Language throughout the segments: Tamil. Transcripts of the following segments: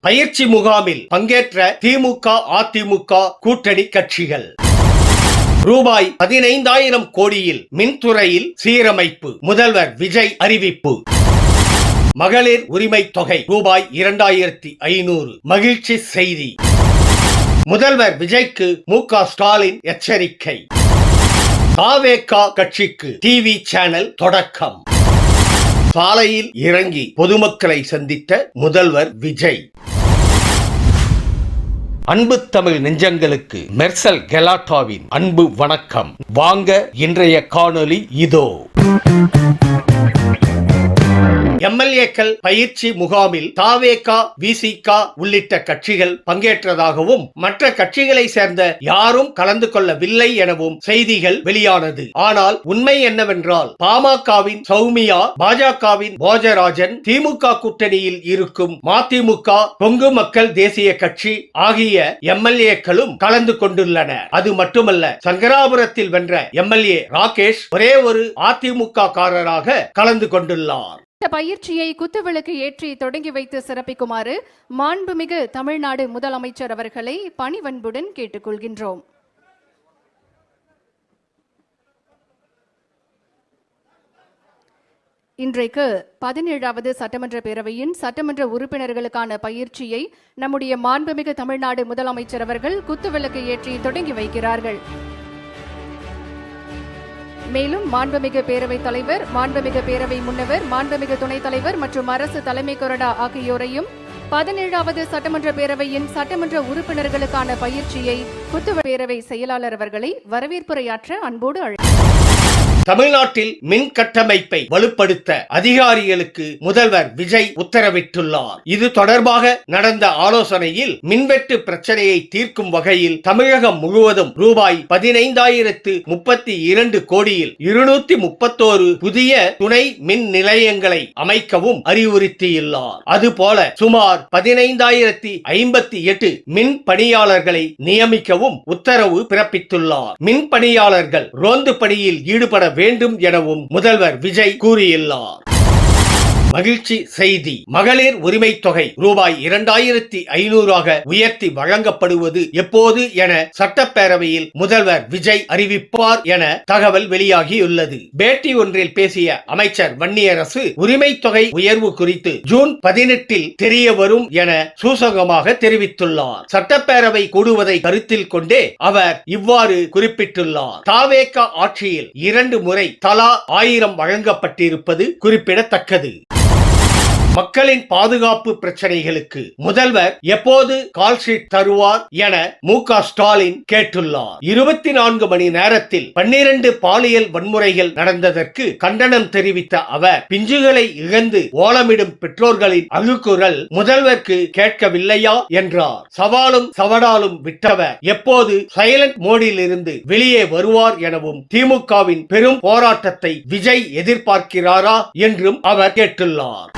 பயிற்சி முகாமில் பங்கேற்ற திமுக அதிமுக கூட்டணி கட்சிகள். ரூபாய் 15,000 கோடியில் மின்துறையில் சீரமைப்பு, முதல்வர் விஜய் அறிவிப்பு. மகளிர் உரிமை தொகை ரூபாய் 2,500 மகிழ்ச்சி செய்தி. முதல்வர் விஜய்க்கு மு.க. ஸ்டாலின் எச்சரிக்கை. தாவேகா கட்சிக்கு டிவி சேனல் தொடக்கம். சாலையில் இறங்கி பொதுமக்களை சந்தித்த முதல்வர் விஜய். அன்பு தமிழ் நெஞ்சங்களுக்கு மெர்சல் கெலாட்டாவின் அன்பு வணக்கம். வாங்க இன்றைய காணொளி இதோ. எம்எல்ஏக்கள் பயிற்சி முகாமில் தாவேகா, விசிக உள்ளிட்ட கட்சிகள் பங்கேற்றதாகவும் மற்ற கட்சிகளை சேர்ந்த யாரும் கலந்து கொள்ளவில்லை எனவும் செய்திகள் வெளியானது. ஆனால் உண்மை என்னவென்றால் பாமகவின் சௌமியா, பாஜகவின் போஜராஜன், திமுக கூட்டணியில் இருக்கும் மதிமுக, கொங்கு மக்கள் தேசிய கட்சி ஆகிய எம்எல்ஏக்களும் கலந்து கொண்டுள்ளனர். அது மட்டுமல்ல, சங்கராபுரத்தில் வென்ற எம்எல்ஏ ராகேஷ் ஒரே ஒரு அதிமுக காரராக கலந்து கொண்டுள்ளார். இந்த பயிற்சியை குத்துவிளக்கு ஏற்றி தொடங்கி வைத்து சிறப்பிக்குமாறு மாண்புமிகு தமிழ்நாடு முதலமைச்சர் அவர்களை பணிவன்புடன் கேட்டுக்கொள்கின்றோம். இன்றைக்கு 17வது சட்டமன்ற பேரவையின் சட்டமன்ற உறுப்பினர்களுக்கான பயிற்சியை நம்முடைய மாண்புமிகு தமிழ்நாடு முதலமைச்சர் அவர்கள் குத்துவிளக்கு ஏற்றி தொடங்கி வைக்கிறார்கள். மேலும் மாண்புமிகு பேரவைத் தலைவர், மாண்புமிகு பேரவை முன்னவர், மாண்புமிகு துணைத் தலைவர் மற்றும் அரசு தலைமை கொறடா ஆகியோரையும் 17வது சட்டமன்ற பேரவையின் சட்டமன்ற உறுப்பினர்களுக்கான பயிற்சியை குத்துவிளக்கு பேரவை செயலாளர் அவர்களை வரவேற்புரையாற்ற அன்போடு அழைக்கிறேன். தமிழ்நாட்டில் மின் கட்டமைப்பை வலுப்படுத்த அதிகாரிகளுக்கு முதல்வர் விஜய் உத்தரவிட்டுள்ளார். இது தொடர்பாக நடந்த ஆலோசனையில் மின்வெட்டு பிரச்சனையை தீர்க்கும் வகையில் தமிழகம் முழுவதும் ரூபாய் 15,032 கோடியில் 231 புதிய துணை மின் நிலையங்களை அமைக்கவும் அறிவுறுத்தியுள்ளார். அதுபோல சுமார் 15,058 மின் பணியாளர்களை நியமிக்கவும் உத்தரவு பிறப்பித்துள்ளார். மின் பணியாளர்கள் ரோந்து பணியில் ஈடுபட வேண்டும் எனவும் முதல்வர் விஜய் கூறியுள்ளார். மகிழ்ச்சி செய்தி. மகளிர் உரிமை தொகை ரூபாய் 2,500 உயர்த்தி வழங்கப்படுவது எப்போது என சட்டப்பேரவையில் முதல்வர் விஜய் அறிவிப்பார் என தகவல் வெளியாகியுள்ளது. பேட்டி ஒன்றில் பேசிய அமைச்சர் வன்னியரசு உரிமை தொகை உயர்வு குறித்து ஜூன் 18 தெரிய வரும் என சூசகமாக தெரிவித்துள்ளார். சட்டப்பேரவை கூடுவதை கருத்தில் கொண்டே அவர் இவ்வாறு குறிப்பிட்டுள்ளார். தாவேகா ஆட்சியில் 2 முறை தலா 1000 வழங்கப்பட்டிருப்பது குறிப்பிடத்தக்கது. மக்களின் பாதுகாப்பு பிரச்சனைகளுக்கு முதல்வர் எப்போது கால்ஷீட் தருவார் என மு.க. ஸ்டாலின் கேட்டுள்ளார். 24 மணி நேரத்தில் 12 பாலியல் வன்முறைகள் நடந்ததற்கு கண்டனம் தெரிவித்த அவர் பிஞ்சுகளை இழந்து ஓலமிடும் பெற்றோர்களின் அழுகுரல் முதல்வருக்கு கேட்கவில்லையா என்றார். சவாலும் சவடாலும் விட்டவர் எப்போது சைலண்ட் மோடில் இருந்து வெளியே வருவார் எனவும் திமுகவின் பெரும் போராட்டத்தை விஜய் எதிர்பார்க்கிறாரா என்றும் அவர் கேட்டுள்ளார்.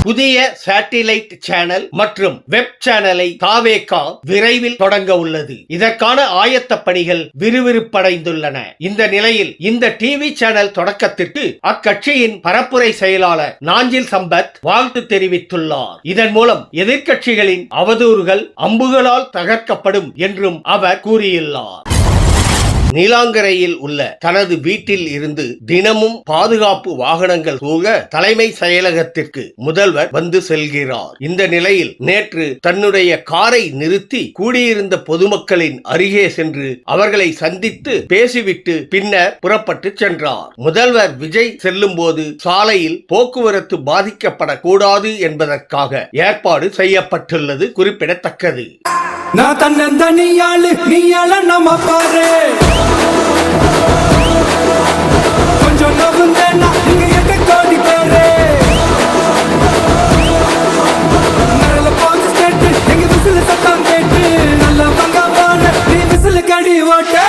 புதிய சேட்டிலைட் சேனல் மற்றும் வெப் சேனலை தாவேகா விரைவில் தொடங்க உள்ளது. இதற்கான ஆயத்த பணிகள் விறுவிறுப்படைந்துள்ளன. இந்த நிலையில் இந்த டிவி சேனல் தொடக்கத்திற்கு அக்கட்சியின் பரப்புரை செயலாளர் நாஞ்சில் சம்பத் வாழ்த்து தெரிவித்துள்ளார். இதன் மூலம் எதிர்க்கட்சிகளின் அவதூறுகள் அம்புகளால் தகர்க்கப்படும் என்றும் அவர் கூறியுள்ளார். நீலாங்கரையில் உள்ள தனது வீட்டில் இருந்து தினமும் பாதுகாப்பு வாகனங்கள் சூழ தலைமை செயலகத்திற்கு முதல்வர் வந்து செல்கிறார். இந்த நிலையில் நேற்று தன்னுடைய காரை நிறுத்தி கூடியிருந்த பொதுமக்களின் அருகே சென்று அவர்களை சந்தித்து பேசிவிட்டு பின்னர் புறப்பட்டு சென்றார். முதல்வர் விஜய் செல்லும் போது சாலையில் போக்குவரத்து பாதிக்கப்படக்கூடாது என்பதற்காக ஏற்பாடு செய்யப்பட்டுள்ளது குறிப்பிடத்தக்கது. நான் தன்னந்தனியாளு நீயால நம்ம பாரு கொஞ்சம் நவுந்தேன்னா நீங்க எட்ட கோடி பேரு நல்ல பாஞ்சு ஸ்டேட்டு எங்க விசில சத்தம் கேட்டு நல்ல பங்க பாரு நீ விசில கடி ஓட்டு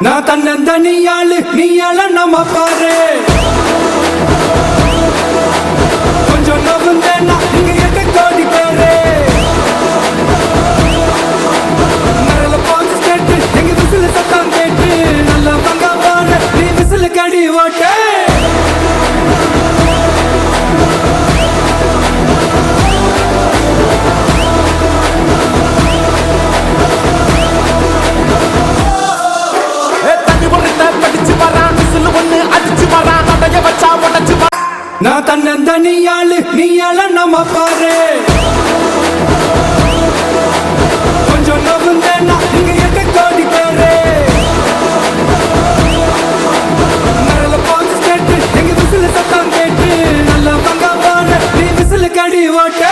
நான் தன்னந்தனியாளு நீயால நம்ம பாரு கொஞ்சம் நவுந்தேன்னா நீங்க பாரு கொஞ்சம் நவுந்தேன்னா இங்க 8 கோடி பேரு நரல போச்சு ஸ்டேட் எங்க விசில் சத்தம் கேட்டு நல்ல பங்கா பாரு நீ விசில் கடி ஓட்டு